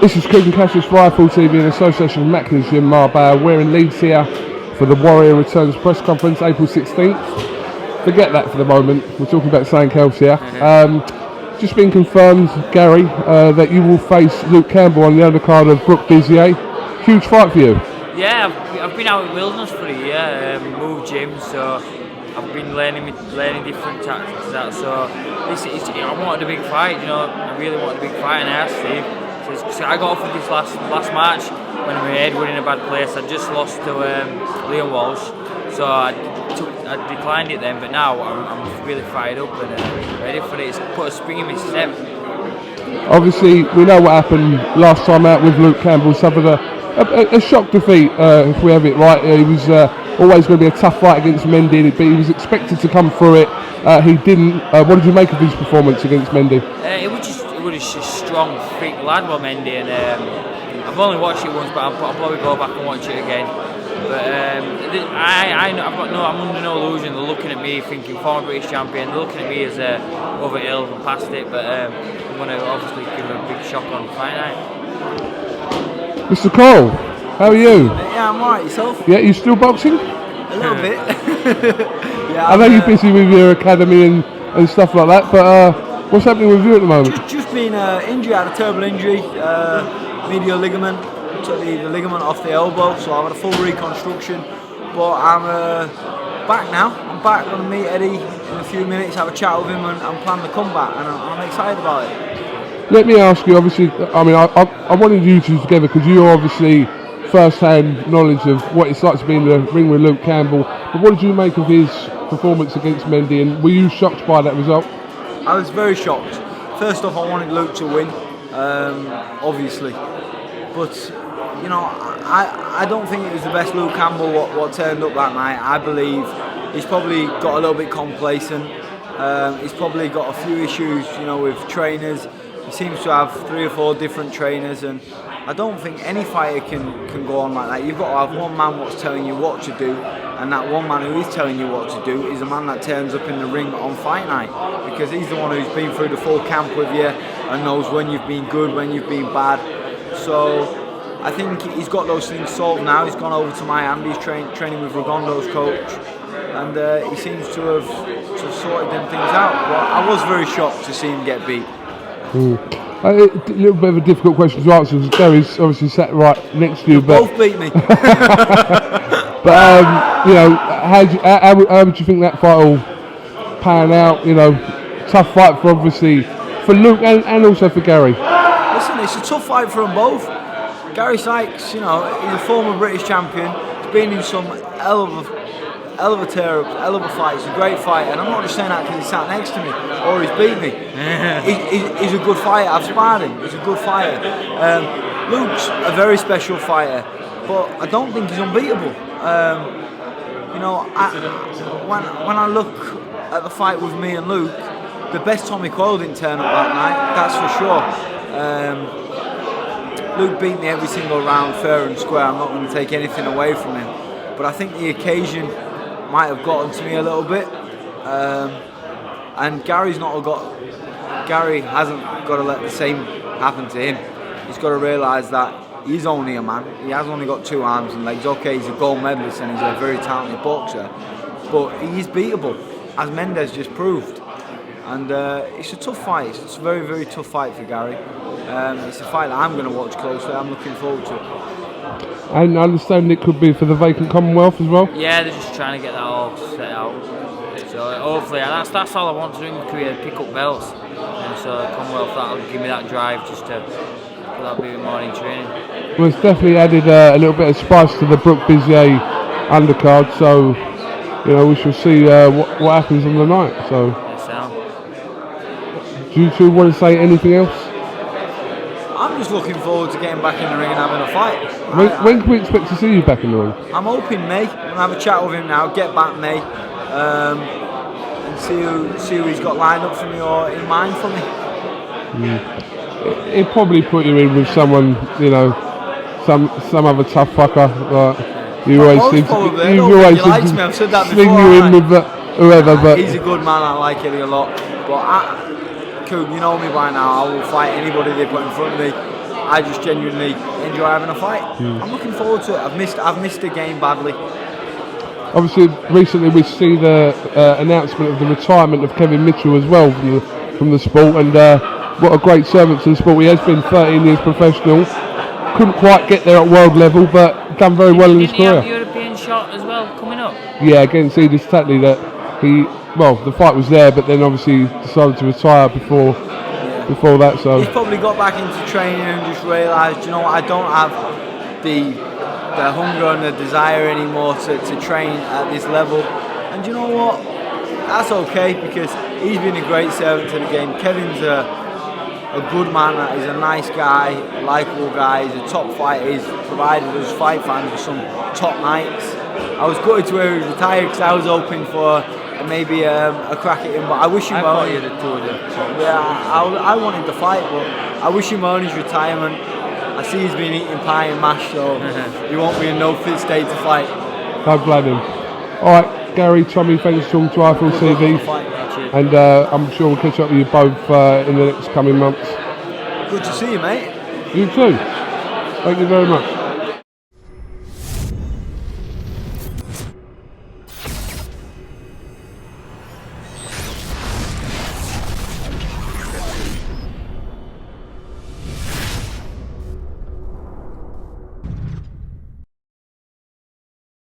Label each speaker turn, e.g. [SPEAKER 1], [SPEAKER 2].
[SPEAKER 1] This is KUGAN CASSIUS Rifle TV in association with Macklin's Gym Marbella. We're in Leeds here for the Warrior Returns press conference, April 16th. Forget that for the moment, we're talking about something else here. Just been confirmed, Gary, that you will face Luke Campbell on the undercard of Brook Bizier. Huge fight for you.
[SPEAKER 2] Yeah, I've been out in Wilderness for a year, moved gyms, so I've been learning different tactics. So I wanted a big fight, you know, I really wanted a big fight, and I asked Steve. So I got offered this last March when my head were in a bad place. I just lost to Liam Walsh, so I declined it then. But now I'm really fired up and ready for it. It's put a spring in my step.
[SPEAKER 1] Obviously, we know what happened last time out with Luke Campbell. Suffered a shock defeat, if we have it right. He was always going to be a tough fight against Mendy, but he was expected to come through it. He didn't. What did you make of his performance against Mendy?
[SPEAKER 2] It was just a strong, freak lad, well, Mendy, and I've only watched it once, but I'll probably go back and watch it again. But I'm under no illusion. They're looking at me thinking former British champion. They're looking at me as over ill and past it, but I'm going to obviously give a big shock on fight night.
[SPEAKER 1] Mr. Coyle, how are you?
[SPEAKER 3] Yeah, I'm alright. Yourself?
[SPEAKER 1] Yeah, you still boxing?
[SPEAKER 3] A little bit. Yeah,
[SPEAKER 1] I know you're busy with your academy and stuff like that, but what's happening with you at the moment?
[SPEAKER 3] Just been injured. I had a terrible injury, medial ligament. Took the ligament off the elbow, so I've had a full reconstruction. But I'm back now. I'm back. Going to meet Eddie in a few minutes, have a chat with him, and plan the comeback. And I'm excited about it.
[SPEAKER 1] Let me ask you. Obviously, I mean, I wanted you two together because you're obviously first-hand knowledge of what it's like to be in the ring with Luke Campbell. But what did you make of his performance against Mendy, and were you shocked by that result?
[SPEAKER 3] I was very shocked. First off, I wanted Luke to win, obviously. But, you know, I don't think it was the best Luke Campbell what turned up that night. I believe he's probably got a little bit complacent. He's probably got a few issues, you know, with trainers. He seems to have 3 or 4 different trainers, and I don't think any fighter can go on like that. You've got to have one man what's telling you what to do, and that one man who is telling you what to do is a man that turns up in the ring on fight night, because he's the one who's been through the full camp with you and knows when you've been good, when you've been bad. So I think he's got those things solved now. He's gone over to Miami, he's training with Rigondo's coach, and he seems to have sorted them things out. But I was very shocked to see him get beat.
[SPEAKER 1] A little bit of a difficult question to answer because Gary's obviously sat right next to you.
[SPEAKER 3] Both beat me.
[SPEAKER 1] But you know, how would you think that fight will pan out? You know, tough fight for obviously for Luke and also for Gary.
[SPEAKER 3] Listen, it's a tough fight for them both. Gary Sykes, you know, he's a former British champion. He's been in some hell of a fight. It's a great fight, and I'm not just saying that because he sat next to me or he's beat me. He's a good fighter. I've sparred him. He's a good fighter. Luke's a very special fighter, but I don't think he's unbeatable. You know, when I look at the fight with me and Luke, the best Tommy Coyle didn't turn up that night. That's for sure. Luke beat me every single round, fair and square. I'm not going to take anything away from him, but I think the occasion might have gotten to me a little bit, and Gary hasn't got to let the same happen to him. He's got to realise that he's only a man. He has only got 2 arms and legs. Okay, he's a gold medalist and he's a very talented boxer, but he is beatable, as Mendes just proved. And it's a tough fight. It's a very, very tough fight for Gary. It's a fight that I'm going to watch closely. I'm looking forward to it.
[SPEAKER 1] And I understand it could be for the vacant Commonwealth as well?
[SPEAKER 2] Yeah, they're just trying to get that all set out. So hopefully, that's all I want to do in my career, pick up belts. And so Commonwealth, that'll give me that drive just to put that bit more in training.
[SPEAKER 1] Well, it's definitely added a little bit of spice to the Brook Bizier undercard, so you know we shall see what happens on the night. So, do you two want to say anything else?
[SPEAKER 3] I'm just looking forward to getting back in the ring and having a fight.
[SPEAKER 1] When can we expect to see you back in the ring?
[SPEAKER 3] I'm hoping May. I'm going to have a chat with him now, get back May, and see who he's got lined up for me or in mind for me.
[SPEAKER 1] He'd probably put you in with someone, you know, some other tough fucker. You always seem to. You always seem to
[SPEAKER 3] I've said that
[SPEAKER 1] sling
[SPEAKER 3] before,
[SPEAKER 1] you in with whoever. But
[SPEAKER 3] he's a good man. I like Eddie a lot. But you know me by now. I will fight anybody they put in front of me. I just genuinely enjoy having a fight. I'm looking forward to it. I've missed the game badly.
[SPEAKER 1] Obviously, recently we see the announcement of the retirement of Kevin Mitchell as well from the sport, and what a great servant to the sport. He has been 13 years professional. Couldn't quite get there at world level, but done very well in his career.
[SPEAKER 2] Didn't he have a European shot as well coming up?
[SPEAKER 1] Yeah, against Edith Tatley, that the fight was there, but then obviously decided to retire before that. So
[SPEAKER 3] he's probably got back into training and just realised, you know what, I don't have the hunger and the desire anymore to train at this level. And you know what, that's okay, because he's been a great servant to the game. Kevin's a good man, he's a nice guy, a likeable guy, he's a top fighter, he's provided us fight fans with some top nights. I was gutted to where he retired because I was hoping for maybe a crack at him, but I wish him well.
[SPEAKER 2] I thought you'd have told him.
[SPEAKER 3] Yeah, I wanted to fight, but I wish him well in his retirement. I see he's been eating pie and mash, so he won't be in no fit state to fight.
[SPEAKER 1] Don't blame him. Alright, Gary, Tommy, thanks for talking to IFL TV. And I'm sure we'll catch up with you both in the next coming months.
[SPEAKER 3] Good to see you, mate.
[SPEAKER 1] You too. Thank you very much.